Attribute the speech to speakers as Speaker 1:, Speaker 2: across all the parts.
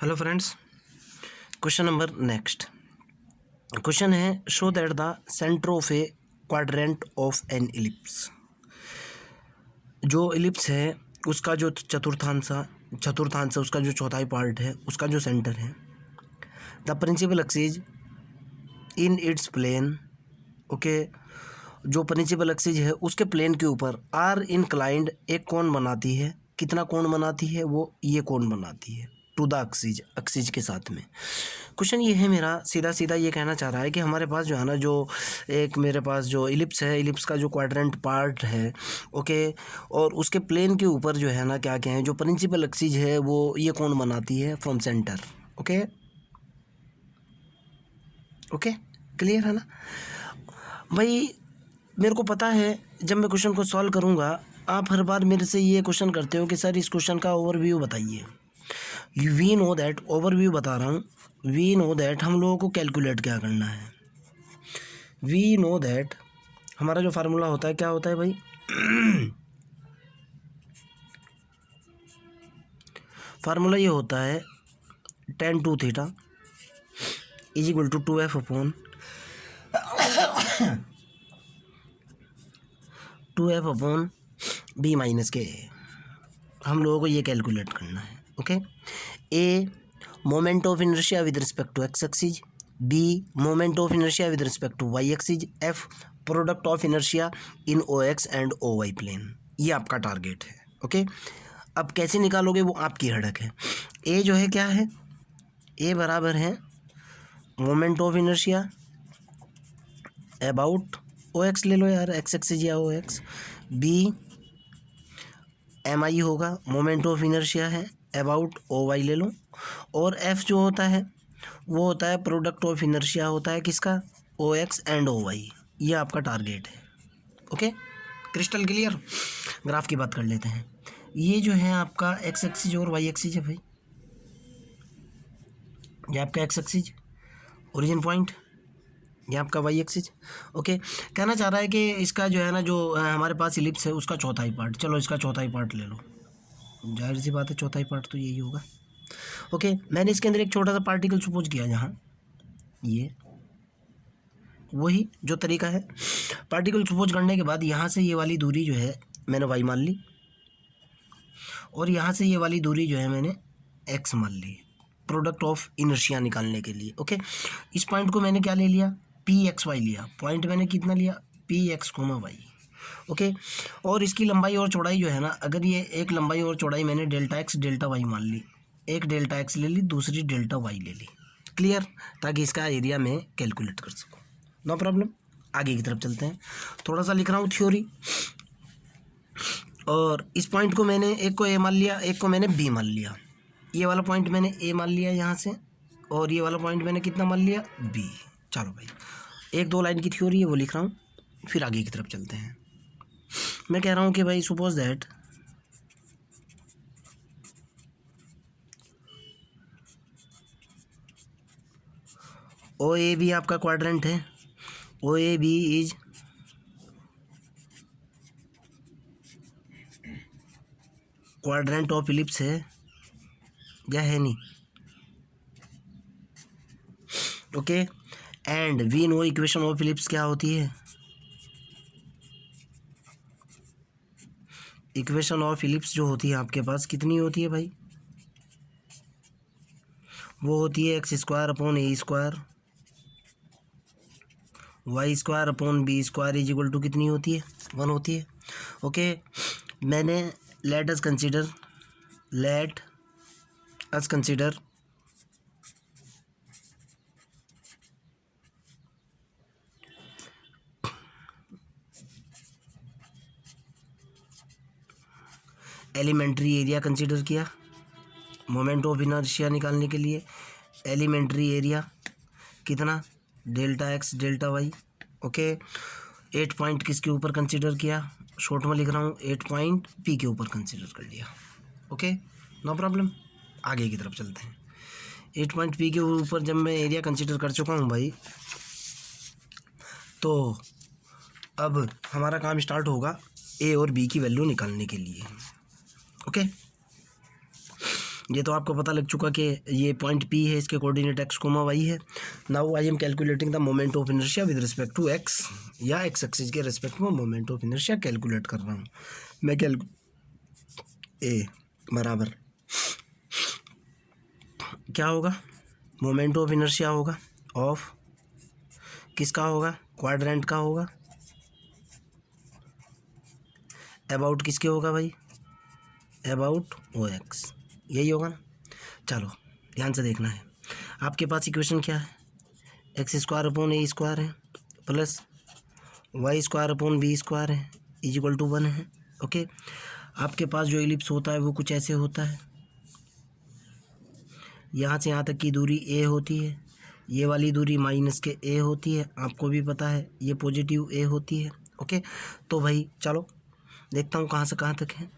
Speaker 1: Hello friends, question number next question है show that the centre of a quadrant of an ellipse. जो ellipse है उसका जो चतुर्थांश उसका जो चौथाई पार्ट है उसका जो सेंटर है, the principal axis in its plane. Okay, जो प्रिंसिपल एक्सिस है उसके प्लेन के ऊपर आर इनक्लाइंड एक कोण बनाती है। कितना कोण बनाती है? वो ये कोण बनाती है टू द एक्सिस के साथ में। क्वेश्चन ये है मेरा, सीधा सीधा ये कहना चाह रहा है कि हमारे पास जो है ना, जो एक मेरे पास जो इलिप्स है, इलिप्स का जो क्वाड्रेंट पार्ट है, ओके, और उसके प्लेन के ऊपर जो है ना क्या क्या है, जो प्रिंसिपल एक्सिस है वो ये कोण बनाती है from centre. Okay okay, clear है ना भाई? मेरे को पता है जब मैं क्वेश्चन को सॉल्व करूँगा, आप हर बार मेरे से ये क्वेश्चन करते हो कि सर इस क्वेश्चन का ओवरव्यू बताइए। वी नो दैट, ओवरव्यू बता रहा हूँ, वी नो दैट हम लोगों को कैलकुलेट क्या करना है। वी नो दैट हमारा जो फार्मूला होता है क्या होता है भाई? फार्मूला ये होता है tan 2 theta is equal to 2f upon 2f upon b minus के। हम लोगों को ये कैलकुलेट करना है। Okay, a moment of inertia with respect to x axis, b moment of inertia with respect to y axis, f product of inertia in o x and o y plane. ये आपका target है। Okay, अब कैसे निकालोगे वो आपकी हड़क है। ए जो है क्या है? ए बराबर है moment of inertia about o x, ले लो यार एक्स एक्सिस या o x. B M I होगा, मोमेंट ऑफ इनर्शिया है अबाउट ओ वाई ले लो। और एफ जो होता है वो होता है प्रोडक्ट ऑफ इनर्शिया होता है किसका? ओ एक्स एंड ओ वाई। ये आपका टारगेट है। Okay, crystal clear? ग्राफ की बात कर लेते हैं। ये जो है आपका एक्स एक्सिस और वाई एक्सिस है भाई। ये आपका एक्स एक्सिस ओरिजिन पॉइंट, ये आपका वाई एक्सिस। ओके, कहना चाह रहा है कि इसका जो है ना, जो हमारे पास इलिप्स है उसका चौथाई पार्ट, चलो इसका चौथाई पार्ट ले लो। जाहिर सी बात है चौथाई पार्ट तो यही होगा। ओके, मैंने इसके अंदर एक छोटा सा पार्टिकल सपोज किया, जहाँ ये वही जो तरीका है, पार्टिकल सपोज करने के बाद यहाँ से ये वाली दूरी जो है मैंने वाई मान ली, और यहाँ से ये वाली दूरी जो है मैंने एक्स मान ली, प्रोडक्ट ऑफ इनर्शिया निकालने के लिए। ओके, इस पॉइंट को मैंने क्या ले लिया? पी एक्स वाई लिया। पॉइंट मैंने कितना लिया? P x comma y. Okay, और इसकी लंबाई और चौड़ाई जो है ना, अगर ये एक लंबाई और चौड़ाई मैंने डेल्टा एक्स डेल्टा वाई मान ली, एक डेल्टा एक्स ले ली, दूसरी डेल्टा वाई ले ली। क्लियर? ताकि इसका एरिया में कैलकुलेट कर सकूँ। नो प्रॉब्लम, आगे की तरफ चलते हैं। थोड़ा सा लिख रहा हूँ थ्योरी। और इस पॉइंट को मैंने एक को ए मान लिया, एक को मैंने बी मान लिया। ये वाला पॉइंट मैंने ए मान लिया यहाँ से, और ये वाला पॉइंट मैंने कितना मान लिया? बी। चलो भाई, एक दो लाइन की थ्योरी है वो लिख रहा हूँ, फिर आगे की तरफ चलते हैं। मैं कह रहा हूँ कि भाई suppose that O A B आपका क्वाड्रेंट है। O A B is quadrant of ellipse है या है नहीं? Okay, and we know equation of ellipse क्या होती है? इक्वेशन ऑफ इलिप्स जो होती है आपके पास कितनी होती है भाई? वो होती है x square upon A square y square upon b square is equal to कितनी होती है? 1 होती है। ओके, मैंने let us consider elementary area consider किया मोमेंट ऑफ इनर्शिया निकालने के लिए। एलिमेंट्री एरिया कितना? Delta x delta y. Okay, 8 point किसके ऊपर कंसीडर किया? शॉर्ट में लिख रहा हूँ, 8 पॉइंट पी के ऊपर कंसीडर कर लिया। ओके, नो प्रॉब्लम, आगे की तरफ चलते हैं। 8 पॉइंट पी के ऊपर जब मैं एरिया कंसीडर कर चुका हूँ भाई, तो अब हमारा काम स्टार्ट होगा ए और बी की वैल्यू निकालने के लिए। ओके, ये तो आपको पता लग चुका कि ये पॉइंट P है, इसके कोऑर्डिनेट x, y है। Now I am calculating the moment of inertia with respect to x, या x एक्सिस के रिस्पेक्ट में मोमेंट ऑफ इनर्शिया कैलकुलेट कर रहा हूँ मैं। A बराबर क्या होगा, मोमेंट ऑफ इनर्शिया होगा ऑफ किसका होगा, क्वाड्रेंट का होगा, अबाउट किसके होगा भाई, अबाउट OX, यही होगा ना। चलो ध्यान से देखना है, आपके पास इक्वेशन क्या है, x² अपॉन A² है प्लस y² अपॉन B² है इक्वल टू 1 है। ओके, आपके पास जो इलिप्स होता है वो कुछ ऐसे होता है, यहाँ से यहाँ तक की दूरी a होती है, ये वाली दूरी माइनस के a होती है, आपको भी पता है ये पॉजिटिव a होती है। ओके, तो भाई चलो देखता हूँ कहाँ से कहाँ तक है।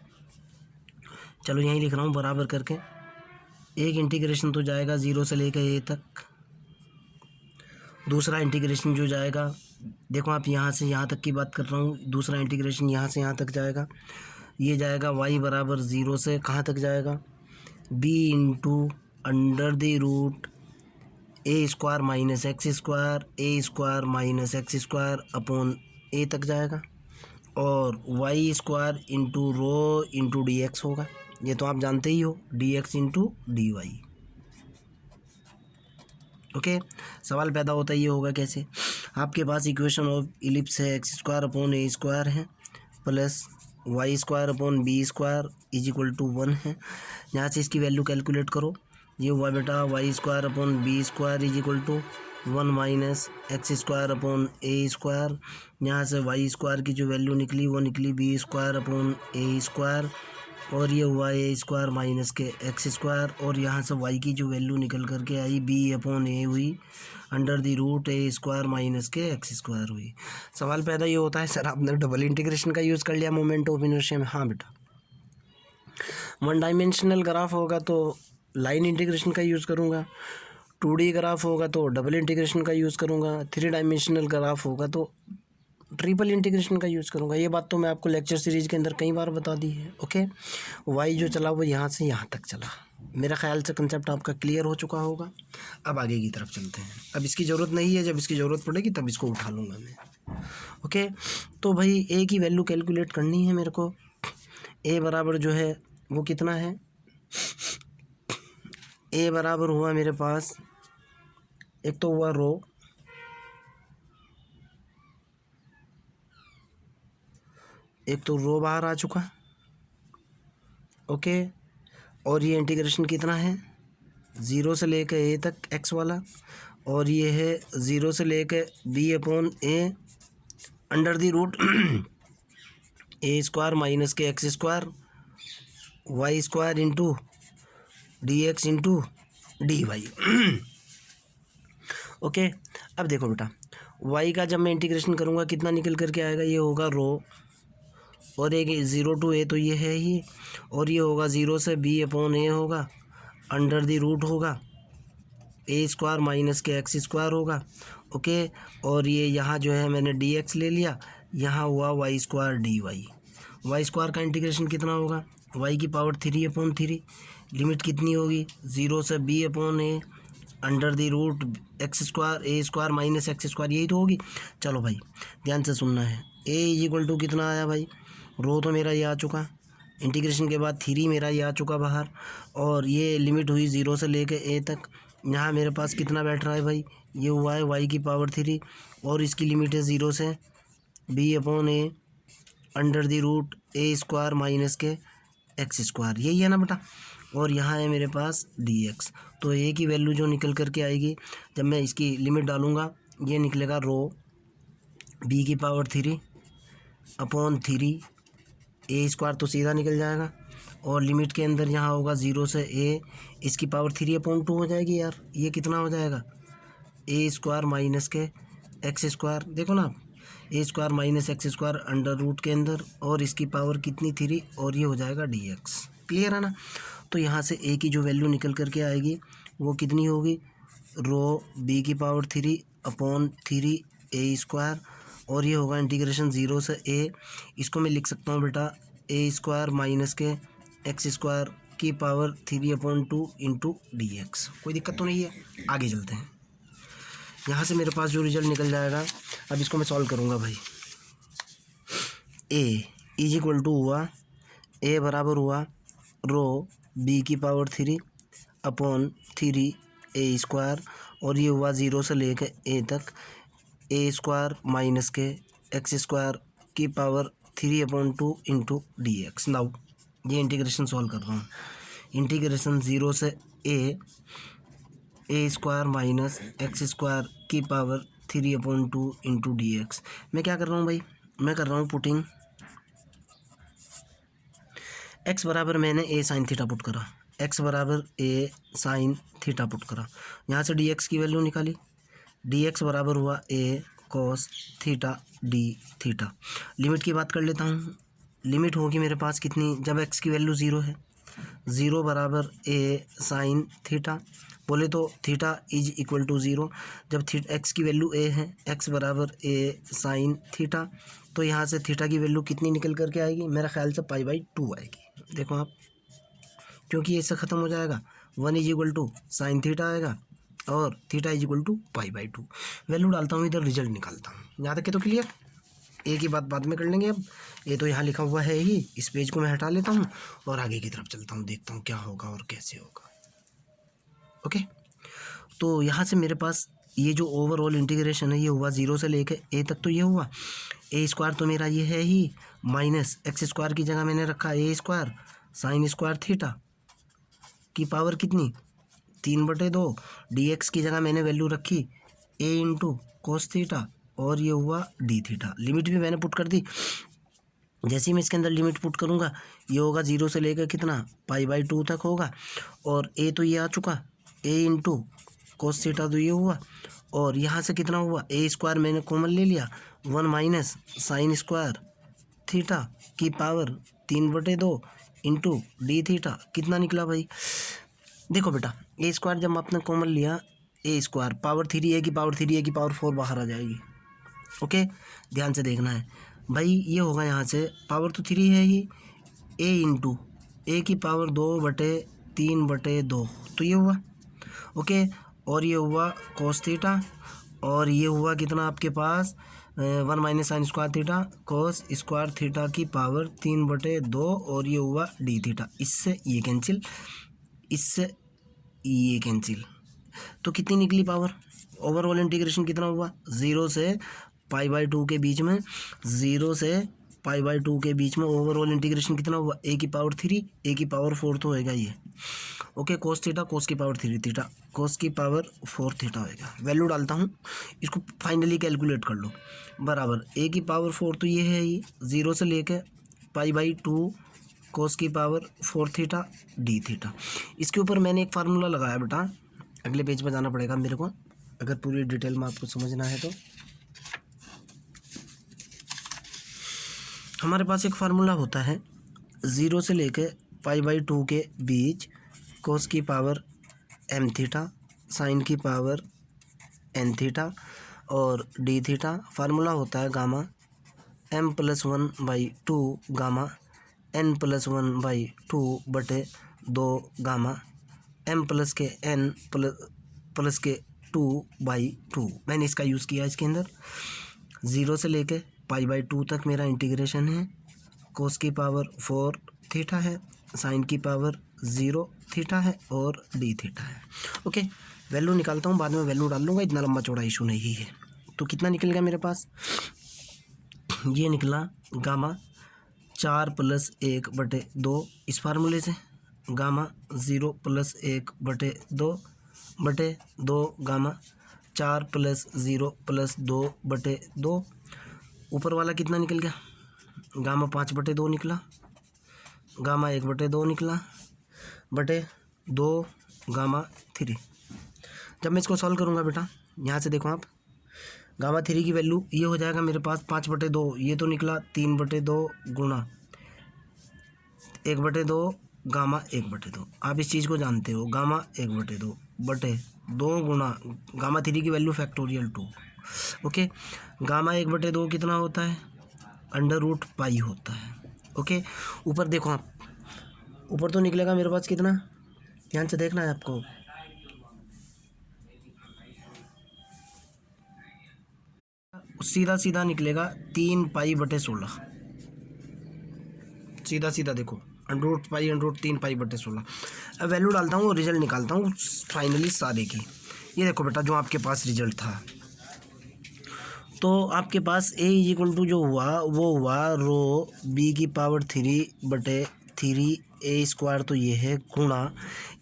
Speaker 1: चलो यहीं लिख रहा हूँ बराबर करके, एक इंटीग्रेशन तो जाएगा 0 से लेकर a तक, दूसरा इंटीग्रेशन जो जाएगा, देखो आप यहाँ से यहाँ तक की बात कर रहा हूँ, दूसरा इंटीग्रेशन यहाँ से यहाँ तक जाएगा, ये जाएगा y बराबर 0 से कहाँ तक जाएगा, b into under the root A² minus x² A² minus x² upon a तक जाएगा, और y² into rho into dx होगा, ये तो आप जानते ही हो, dx इंटू dy। ओके, सवाल पैदा होता ये होगा कैसे, आपके पास इक्वेशन ऑफ इलिप्स है x² अपॉन A² है plus y² upon B² is equal to 1 है। यहाँ से इसकी वैल्यू कैलकुलेट करो, ये हुआ बेटा y² upon B² is equal to 1 minus x² upon A²। यहाँ से y² की जो वैल्यू निकली वो निकली B² अपॉन A², और ये हुआ A² माइनस के x², और यहाँ से y की जो वैल्यू निकल करके आई b अपॉन a हुई under the root A² minus के x² हुई। सवाल पैदा ये होता है सर आपने डबल इंटीग्रेशन का यूज़ कर लिया मोमेंट ऑफ इनर्शिया में। हाँ बेटा, 1 डायमेंशनल ग्राफ होगा तो लाइन इंटीग्रेशन का यूज़ करूँगा, 2D ग्राफ होगा तो डबल इंटीग्रेशन का यूज़ करूँगा, 3 डायमेंशनल ग्राफ होगा तो ट्रिपल इंटीग्रेशन का यूज़ करूँगा। ये बात तो मैं आपको लेक्चर सीरीज़ के अंदर कई बार बता दी है। ओके, वाई जो चला वो यहाँ से यहाँ तक चला, मेरा ख्याल से कंसेप्ट आपका क्लियर हो चुका होगा। अब आगे की तरफ चलते हैं, अब इसकी ज़रूरत नहीं है, जब इसकी ज़रूरत पड़ेगी तब इसको उठा लूँगा मैं। ओके, तो भाई ए की वैल्यू कैलकुलेट करनी है मेरे को। ए बराबर जो है वो कितना है, ए बराबर हुआ मेरे पास, एक तो हुआ रो, एक तो रो बाहर आ चुका। ओके, और ये इंटीग्रेशन कितना है, 0 से लेकर a तक x वाला, और ये है 0 से लेकर b upon a under the root A² minus के x² y² into dx into dy। Okay, अब देखो बेटा y का जब मैं इंटीग्रेशन करूँगा कितना निकल करके आएगा, ये होगा रो, और एक 0 टू a तो ये है ही, और ये होगा 0 से b अपॉन a होगा अंडर दी रूट होगा A² माइनस के x² होगा। ओके, और ये यहाँ जो है मैंने dx ले लिया, यहाँ हुआ y² dy। y² का इंटीग्रेशन कितना होगा, y की पावर 3 अपॉन 3, लिमिट कितनी होगी 0 से b upon a under the root x² A² minus x², यही तो होगी। चलो भाई ध्यान से सुनना है, a इज इक्वल टू कितना आया भाई, रो तो मेरा ये आ चुका, इंटीग्रेशन के बाद 3 मेरा ये आ चुका बाहर, और ये लिमिट हुई 0 से लेके a तक। यहाँ मेरे पास कितना बैठ रहा है भाई, ये हुआ है y की पावर 3, और इसकी लिमिट है 0 से b upon a under the root A² minus के x², यही है ना बेटा। और यहाँ है मेरे पास dx, तो a की वैल्यू जो निकल करके आएगी जब मैं इसकी लिमिट डालूँगा, ये निकलेगा रो b की पावर 3 अपॉन 3 A² तो सीधा निकल जाएगा, और लिमिट के अंदर यहाँ होगा 0 से a, इसकी पावर 3 अपॉन 2 हो जाएगी यार, ये कितना हो जाएगा A² माइनस के x², देखो ना आप, A² minus x² under root के अंदर, और इसकी पावर कितनी 3, और ये हो जाएगा dx। क्लियर है ना। तो यहाँ से a की जो वैल्यू निकल करके आएगी वो कितनी होगी, रो b की पावर 3 अपॉन 3 A², और ये होगा इंटीग्रेशन 0 से a, इसको मैं लिख सकता हूँ बेटा A² माइनस के x² की पावर 3/2 इंटू डी एक्स। कोई दिक्कत तो नहीं है, आगे चलते हैं। यहाँ से मेरे पास जो रिजल्ट निकल जाएगा, अब इसको मैं सॉल्व करूँगा भाई। ए इज इक्वल टू हुआ, ए बराबर हुआ रो बी की पावर 3 अपॉन 3 ए स्क्वायर, और ये हुआ 0 से लेकर ए तक ए square minus K X square की power 3/2 into D x. Now ये इंटीग्रेशन सॉल्व कर रहा हूँ। इंटीग्रेशन 0 से ए स्क्वायर माइनस एक्स स्क्वायर की पावर 3/2 इंटू डी एक्स। मैं क्या कर रहा हूँ भाई, मैं कर रहा हूँ पुटिंग एक्स बराबर, मैंने ए साइन थीटा पुट करा, एक्स बराबर ए साइन थीटा पुट करा। यहाँ से डी एक्स की वैल्यू निकाली, डी एक्स बराबर हुआ a cos theta d theta. Limit की बात कर लेता हूँ। लिमिट होगी मेरे पास कितनी, जब एक्स की वैल्यू 0 है, 0 बराबर ए साइन थीटा, बोले तो थीटा इज इक्वल टू 0। जब एक्स की वैल्यू ए है, एक्स बराबर ए साइन थीटा, तो यहाँ से थीटा की वैल्यू कितनी निकल करके आएगी, मेरा ख्याल से π/2 आएगी। देखो आप, क्योंकि ये इससे ख़त्म हो जाएगा, 1 is equal to sine theta आएगा और theta is equal to π/2। Value डालता हूँ, इधर रिजल्ट निकालता हूँ। यहाँ तक के तो क्लियर। ए की बात बाद में कर लेंगे। अब ये तो यहाँ लिखा हुआ है ही, इस पेज को मैं हटा लेता हूँ और आगे की तरफ चलता हूँ, देखता हूँ क्या होगा और कैसे होगा। ओके, तो यहाँ से मेरे पास ये जो ओवरऑल इंटीग्रेशन है ये हुआ 0 से लेकर ए तक, तो ये हुआ ए स्क्वायर, तो मेरा ये है ही माइनस एक्स स्क्वायर की जगह मैंने रखा ए स्क्वायर साइन स्क्वायर थीटा की पावर कितनी 3/2, डी एक्स की जगह मैंने वैल्यू रखी ए इंटू कोस थीटा, और ये हुआ डी थीटा। लिमिट भी मैंने पुट कर दी। जैसे ही मैं इसके अंदर लिमिट पुट करूँगा, ये होगा 0 से लेकर कितना π/2 तक होगा, और ए तो ये आ चुका, ए इंटू कोस थीटा तो ये हुआ, और यहाँ से कितना हुआ ए स्क्वायर मैंने कॉमन ले लिया, 1 माइनस साइन स्क्वायर थीटा की पावर 3/2 इंटू डी थीटा। कितना निकला भाई, देखो बेटा, ए स्क्वायर जब आपने कॉमन लिया, ए स्क्वायर पावर 3 ए की पावर 3 ए की पावर 4 बाहर आ जाएगी। ओके, ध्यान से देखना है भाई, ये होगा यहाँ से पावर तो 3 है ही, ए इंटू ए की पावर 2/3/2, तो ये हुआ। ओके, और ये हुआ कोस थीटा, और ये हुआ कितना आपके पास 1 minus sine square theta cos square theta की पावर 3/2, और ये हुआ डी थीटा। इससे ये कैंसिल, इससे ये कैंसिल, तो कितनी निकली पावर। ओवरऑल इंटीग्रेशन कितना हुआ, 0 से π/2 के बीच में, 0 से π/2 के बीच में ओवरऑल इंटीग्रेशन कितना हुआ, ए की पावर 3 ए की पावर 4 तो होएगा ये। ओके, कोस थीटा कोस की पावर 3 थीटा कोस की पावर 4 थीटा होएगा। वैल्यू डालता हूँ, इसको फाइनली कैलकुलेट कर लो, बराबर ए की पावर 4 तो ये है ही, 0 से लेकर π/2 कोस की पावर 4 थीटा डी थीटा। इसके ऊपर मैंने एक फार्मूला लगाया बेटा, अगले पेज पर जाना पड़ेगा मेरे को अगर पूरी डिटेल में आपको समझना है तो। हमारे पास एक फार्मूला होता है, 0 से लेकर π/2 के बीच कोस की पावर m थीटा साइन की पावर n थीटा और डी थीटा। फार्मूला होता है gamma m+1/2 gamma n+1/2/2 gamma m plus के n प्लस के 2/2। मैंने इसका यूज़ किया इसके अंदर। 0 से लेके π/2 तक मेरा इंटीग्रेशन है, कोस की पावर 4 थीटा है, साइन की पावर 0 थीटा है और डी थीटा है। ओके, वैल्यू निकालता हूँ, बाद में वैल्यू डाल लूँगा, इतना लंबा चौड़ा इशू नहीं है। तो कितना निकल गया मेरे पास, ये निकला गामा 4 + 1/2 इस फार्मूले से, गामा 0 + 1/2 गामा 4 + 0 + 2/2। ऊपर वाला कितना निकल गया, गामा 5/2 निकला, गामा 1/2 निकला बटे 2 गामा 3। जब मैं इसको सॉल्व करूँगा बेटा, यहाँ से देखो आप, गामा 3 की वैल्यू ये हो जाएगा मेरे पास 5/2, ये तो निकला 3/2 गुणा 1/2 गामा 1/2। आप इस चीज़ को जानते हो, गामा 1/2 बटे 2 गुणा गामा 3 की वैल्यू फैक्टोरियल 2। ओके, गामा 1/2 कितना होता है, √π होता है। ओके, ऊपर देखो आप, ऊपर तो निकलेगा मेरे पास कितना, ध्यान से देखना है आपको, सीधा सीधा निकलेगा 3π/16, सीधा सीधा देखो √π/3π/16। अब वैल्यू डालता हूँ और रिजल्ट निकालता हूँ फाइनली सारे की। ये देखो बेटा जो आपके पास रिजल्ट था, तो आपके पास a = जो हुआ वो हुआ ρ/3/3a², तो ये है गुणा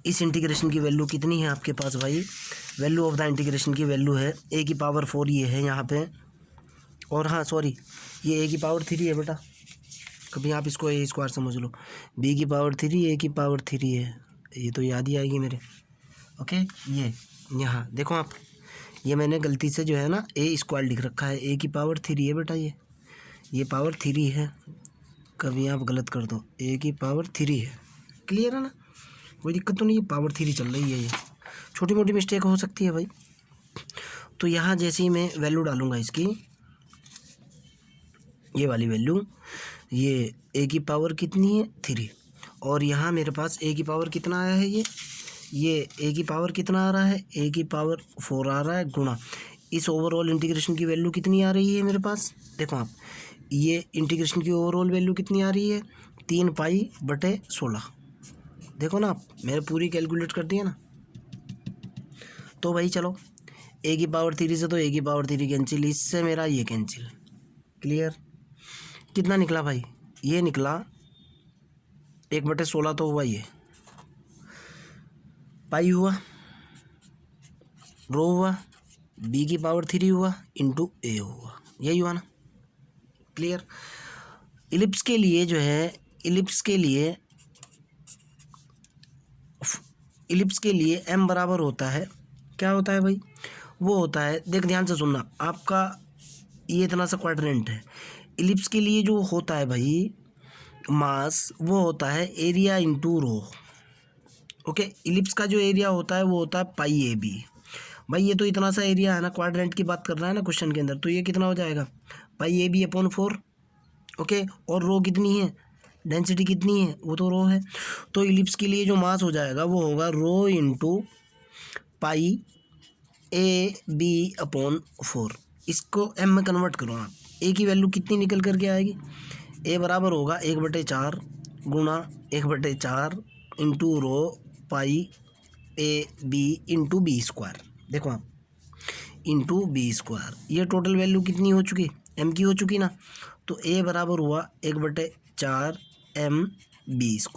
Speaker 1: इस इंटीग्रेशन की वैल्यू कितनी है आपके पास भाई, वैल्यू ऑफ द इंटीग्रेशन की वैल्यू है a⁴ ये है यहाँ पे, और हाँ सॉरी ये a⁴ है बेटा, कभी आप इसको a² समझ लो, b⁴ a⁴ है, ये तो याद ही आएगी मेरे। ओके ये यहाँ देखो आप, ये मैंने गलती से जो है ना a² लिख रखा है, a⁴ है बेटा, ये पावर 3 है, कभी आप गलत कर दो, a⁴ है, क्लियर है ना, कोई दिक्कत तो नहीं है, पावर 3 चल रही है, ये छोटी मोटी मिस्टेक हो सकती है भाई। तो यहाँ जैसे ही मैं वैल्यू डालूँगा इसकी, ये वाली वैल्यू, ये a⁴ कितनी है 3, और यहाँ मेरे पास a⁴ कितना आया है, ये a⁴ कितना आ रहा है, a⁴ आ रहा है, गुणा इस ओवरऑल इंटीग्रेशन की वैल्यू कितनी आ रही है मेरे पास, देखो आप, ये इंटीग्रेशन की ओवरऑल वैल्यू कितनी आ रही है 3π/16, देखो ना आप, मैंने पूरी कैलकुलेट कर दी है ना। तो भाई चलो a⁴ से तो a⁴ कैंसिल, इससे मेरा ये कैंसिल, क्लियर, कितना निकला भाई, ये निकला 1/16 तो हुआ, ये पाई हुआ, रो हुआ, b⁴ हुआ, इंटू a हुआ, यही हुआ ना, क्लियर। इलिप्स के लिए जो है, इलिप्स के लिए m बराबर होता है, क्या होता है भाई, वो होता है, देख ध्यान से सुनना, आपका ये इतना सा क्वाड्रेंट है, इलिप्स के लिए जो होता है भाई मास, वो होता है area into rho. Okay, ellipse का जो एरिया होता है वो होता है π/ab, भाई ये तो इतना सा एरिया है ना, क्वाड्रेंट की बात कर रहा है ना क्वेश्चन के अंदर, तो ये कितना हो जाएगा π/ab/4। ओके, और रो कितनी है, डेंसिटी कितनी है, वो तो रो है, तो इलिप्स के लिए जो मास हो जाएगा वो होगा रो इंटू π/ab/4। इसको m में कन्वर्ट करो आप, a की वैल्यू कितनी निकल करके आएगी, a बराबर होगा 1/4 गुणा 1/4 into rho π/ab into b², देखो आप इंटू b², ये टोटल वैल्यू कितनी हो चुकी, m की हो चुकी ना, तो a बराबर हुआ 1/4 mb²,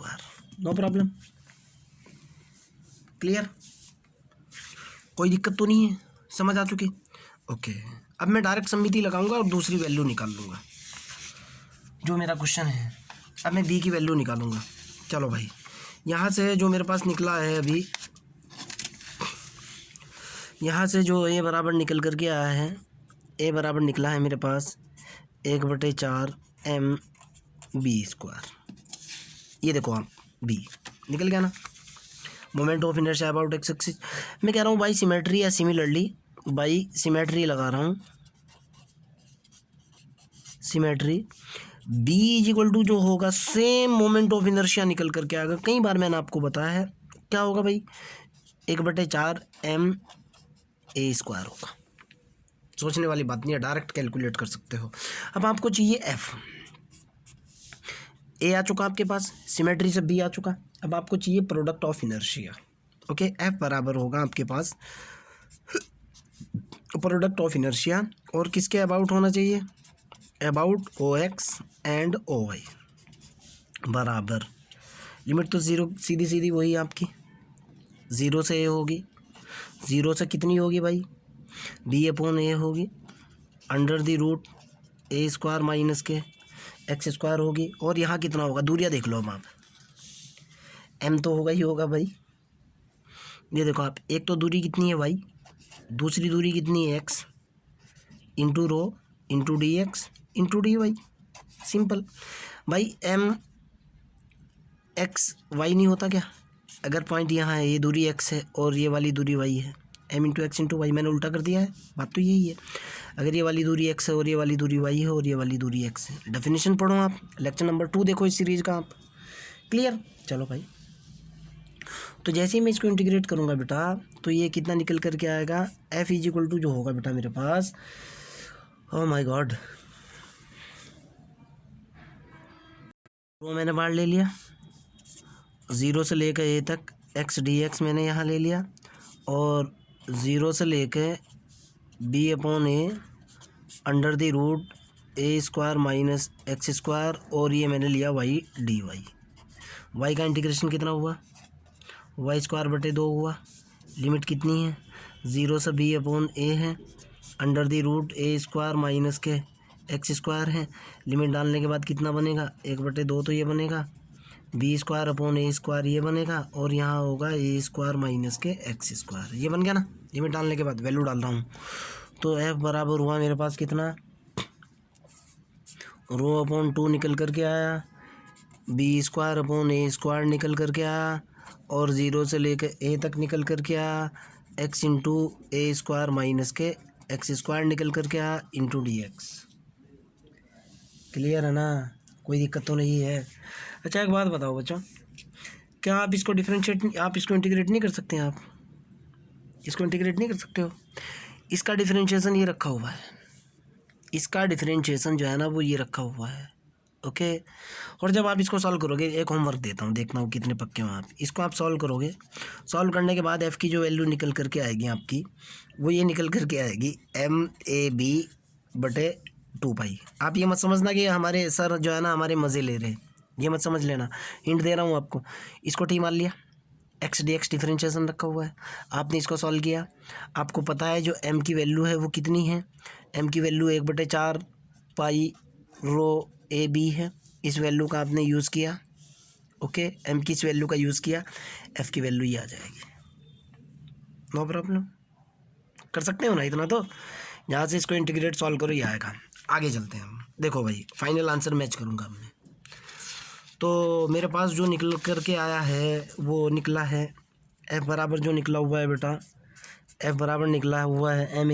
Speaker 1: नो प्रॉब्लम, क्लियर, कोई दिक्कत तो नहीं है, समझ आ चुकी। ओके, अब मैं डायरेक्ट सममिति लगाऊंगा और दूसरी वैल्यू निकाल लूँगा, जो मेरा क्वेश्चन है, अब मैं b की वैल्यू निकालूंगा। चलो भाई, यहाँ से जो मेरे पास निकला है अभी, यहाँ से जो a बराबर निकल करके आया है, a बराबर निकला है मेरे पास 1/4 mb², ये देखो आप b निकल गया ना, moment of inertia about x axis. मैं कह रहा हूँ भाई सिमेट्री या सिमिलरली, भाई सिमेट्री लगा रहा हूँ, सिमेट्री b जो होगा सेम मोमेंट ऑफ इनर्शिया निकल करके आएगा, कई बार मैंने आपको बताया है, क्या होगा भाई 1/4 ma² होगा, सोचने वाली बात नहीं है, डायरेक्ट कैलकुलेट कर सकते हो। अब आपको चाहिए f, a आ चुका आपके पास, सिमेट्री से b आ चुका, अब आपको चाहिए product of inertia. Okay, f बराबर होगा आपके पास प्रोडक्ट ऑफ इनर्शिया, और किसके अबाउट होना चाहिए, अबाउट OX एंड OY, बराबर लिमिट तो ज़ीरो, सीधी सीधी वही आपकी 0 से a होगी, 0 से कितनी होगी भाई b/a होगी, under the root a² minus के x² होगी, और यहाँ कितना होगा, दूरियाँ देख लो अब आप, m तो होगा ही होगा भाई, ये देखो आप, एक तो दूरी कितनी है भाई, दूसरी दूरी कितनी है x into rho into dx into dy, simple भाई, m x y नहीं होता क्या, अगर पॉइंट यहाँ है, ये दूरी x है और ये वाली दूरी y है, m into x into y, मैंने उल्टा कर दिया है, बात तो यही है, अगर ये वाली दूरी x है और ये वाली दूरी y है और ये वाली दूरी x है। डेफिनेशन पढ़ो आप, लेक्चर नंबर 2 देखो इस सीरीज़ का आप, क्लियर। चलो भाई, तो जैसे ही मैं इसको इंटीग्रेट करूँगा बेटा तो ये कितना निकल करके आएगा, एफ इज इक्वल टू जो होगा बेटा मेरे पास, ओ माय गॉड, वो मैंने बाहर ले लिया, 0 से लेकर ए तक एक्स डी एक्स मैंने यहाँ ले लिया, और 0 से लेकर B upon A under the root A square minus X square, और ये मैंने लिया वाई डी वाई। वाई का इंटीग्रेशन कितना हुआ, वाई स्क्वायर बटे 2 हुआ। लिमिट कितनी है, 0 से बी अपॉन ए है under the root A square minus K X square है। लिमिट डालने के बाद कितना बनेगा, 1/2 तो ये बनेगा, बी स्क्वायर अपॉन ए स्क्वायर ये बनेगा, और यहाँ होगा A square minus K X square, ये बन गया ना। लिमिट डालने के बाद वैल्यू डाल रहा हूँ, तो एफ बराबर हुआ मेरे पास कितना, रो अपॉन 2 निकल करके आया, बी स्क्वायर अपॉन ए स्क्वायर निकल करके आया, और 0 से लेकर ए तक निकल करके आया, एक्स इंटू ए square minus K X square निकल करके आया इंटू डी एक्स। क्लियर है ना, कोई दिक्कत तो नहीं है। अच्छा एक बात बताओ बच्चों, क्या आप इसको डिफरेंशिएट, आप इसको इंटीग्रेट नहीं कर सकते हैं, आप इसको इंटीग्रेट नहीं कर सकते हो। इसका डिफरेंशिएशन ये रखा हुआ है, इसका डिफरेंशिएशन जो है ना वो ये रखा हुआ है, ओके। और जब आप इसको सॉल्व करोगे, एक होमवर्क देता हूँ, देखना हो कितने पक्के हो आप। इसको आप सॉल्व करोगे, सॉल्व करने के बाद एफ़ की जो वैल्यू निकल करके आएगी आपकी, वो ये निकल करके आएगी MAB/2π। आप ये मत समझना कि हमारे सर जो है ना हमारे मज़े ले रहे हैं, ये मत समझ लेना, हिंट दे रहा हूँ आपको। इसको टी मान लिया, एक्स डी एक्स डिफरेंशिएशन रखा हुआ है, आपने इसको सॉल्व किया, आपको पता है जो एम की वैल्यू है वो कितनी है, एम की value 1/4 pi row A B है। इस वैल्यू का आपने यूज़ किया, ओके, एम की इस वैल्यू का यूज़ किया, एफ़ की वैल्यू ये आ जाएगी, नो प्रॉब्लम, कर सकते हो ना इतना। तो यहाँ से इसको इंटीग्रेट सॉल्व करो, ये आएगा। आगे चलते हैं हम, देखो भाई फाइनल आंसर मैच करूँगा हमने, तो मेरे पास जो निकल करके आया है वो निकला है एफ़ बराबर जो निकला हुआ है बेटा, एफ़ बराबर निकला हुआ है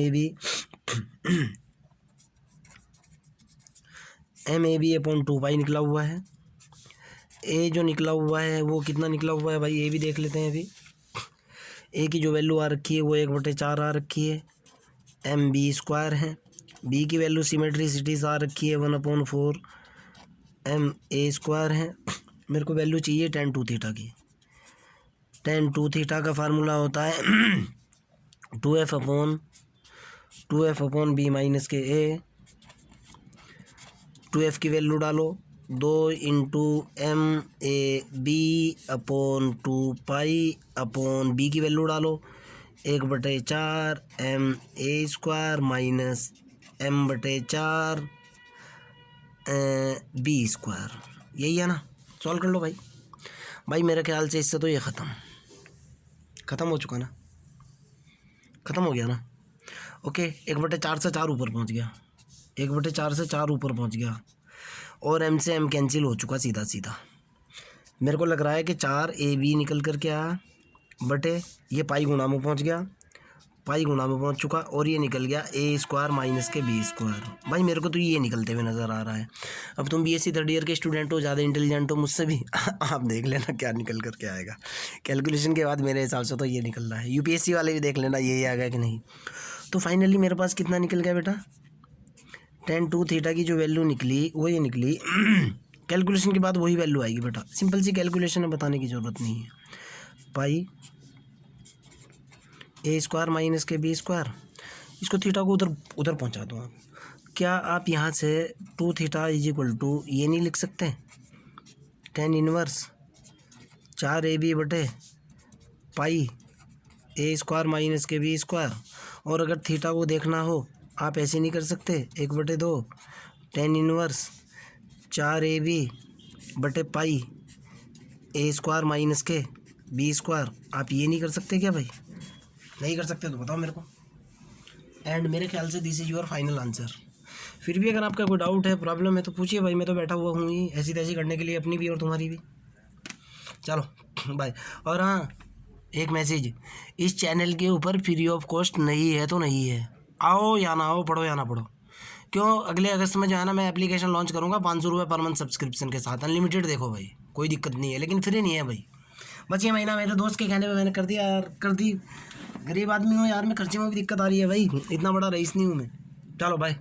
Speaker 1: MAB अपॉन 2π निकला हुआ है। ए जो निकला हुआ है वो कितना निकला हुआ है भाई, ए भी देख लेते हैं अभी। ए की जो वैल्यू आ रखी है वो 1/4 आ रखी है, MB² है। बी की वैल्यू सिमेट्रिसिटीज आ रखी है 1/4 MA² है। मेरे को वैल्यू चाहिए tan 2 थीटा की। tan 2 थीटा का फार्मूला होता है 2f अपॉन बी माइनस के ए। 2f की वैल्यू डालो, 2 into MAB upon 2π upon b की वैल्यू डालो 1/4 MA² माइनस M/4 B²। यही है ना, सॉल्व कर लो भाई। भाई मेरे ख्याल से इससे तो ये ख़त्म हो चुका ना, ख़त्म हो गया ना, ओके। 1/4 से 4 ऊपर पहुंच गया, 1/4 से 4 ऊपर पहुंच गया, और M से M कैंसिल हो चुका सीधा सीधा। मेरे को लग रहा है कि 4AB निकल कर के आया बटे ये पाई गुणा में पहुंच गया, पाई गुणा में पहुंच चुका, और ये निकल गया A² माइनस के B²। भाई मेरे को तो ये निकलते हुए नज़र आ रहा है। अब तुम BSc 3rd ईयर के स्टूडेंट हो, ज़्यादा इंटेलिजेंट हो मुझसे भी आप देख लेना क्या निकल कर के आएगा। कैलकुलेशन के बाद मेरे हिसाब से तो ये निकल रहा है। UPSC वाले भी देख लेना ये आ गया कि नहीं। तो फाइनली मेरे पास कितना निकल गया बेटा, tan 2 थीटा की जो वैल्यू निकली वो ये निकली कैलकुलेशन के बाद वही वैल्यू आएगी बेटा, सिंपल सी कैलकुलेशन है, बताने की ज़रूरत नहीं है। पाई A² माइनस के B²। इसको थीटा को उधर पहुंचा दो आप। क्या आप यहाँ से 2 थीटा इज इक्वल टू ये नहीं लिख सकते, tan इनवर्स 4AB बटे पाई A² माइनस के B²। और अगर थीटा को देखना हो आप ऐसे नहीं कर सकते, 1/2 tan इनवर्स 4AB बटे पाई A² माइनस के B²। आप ये नहीं कर सकते क्या भाई, नहीं कर सकते तो बताओ मेरे को। एंड मेरे ख्याल से this is your final answer. फिर भी अगर आपका कोई डाउट है, प्रॉब्लम है तो पूछिए भाई, मैं तो बैठा हुआ हूँ ही ऐसी तैसी करने के लिए, अपनी भी और तुम्हारी भी। चलो बाय। और हाँ, एक मैसेज, इस चैनल के ऊपर फ्री ऑफ कॉस्ट नहीं है तो नहीं है, आओ या ना आओ, पढ़ो या ना पढ़ो। क्यों, अगले अगस्त में जो है ना मैं एप्लीकेशन लॉन्च करूँगा 500 रुपये पर मंथ सब्सक्रिप्शन के साथ, अनलिमिटेड देखो भाई। कोई दिक्कत नहीं है, लेकिन फ्री नहीं है भाई। बस ये महीना मेरे दोस्त के कहने पे मैंने कर दिया यार, कर दी। गरीब आदमी हूँ यार मैं, खर्चे में भी दिक्कत आ रही है भाई, इतना बड़ा रईस नहीं हूँ मैं। चलो बाय।